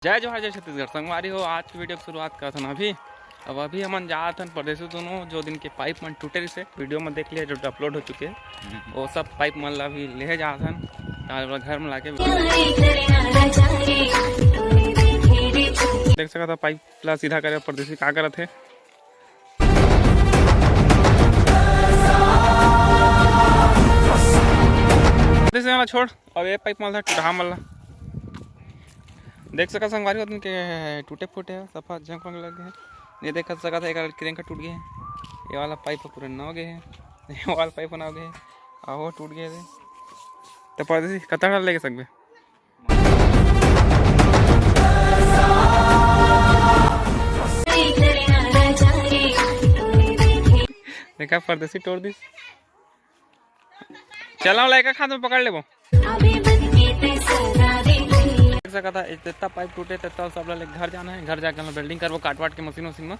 जय जोहार जय छत्तीसगढ़ संगवारी हो। आज की वीडियो की शुरुआत करते हैं अभी हम जात हन परदेसी दोनों जो दिन के पाइप मन टूटे से वीडियो में देख लिया जो अपलोड हो चुके हैं वो सब पाइप मन ला भी ले जात हन घर में लाके देख सकता पाइप ला सीधा करे परदेसी का करत है। छोड़ अब ये पाइप मल टूटा मल्ला देख सका संगवारी होते के टूटे फूटे है सफा जंग पंग लगे हैं। ये देख सका था एक क्रेन का टूट गया है। ये वाला पाइप पूरे न हो गए हैं। ये वाला पाइप बना गए और वो टूट गए थे तो परदेसी कतरा लेके सकबे देखा परदेसी तोड़ दी। चला लाइका खाद में पकड़ लेबो सकता इतना पाइप टूटे तो सब घर जाना है। घर जाकर बिल्डिंग करबो काट वाट के मशीन में।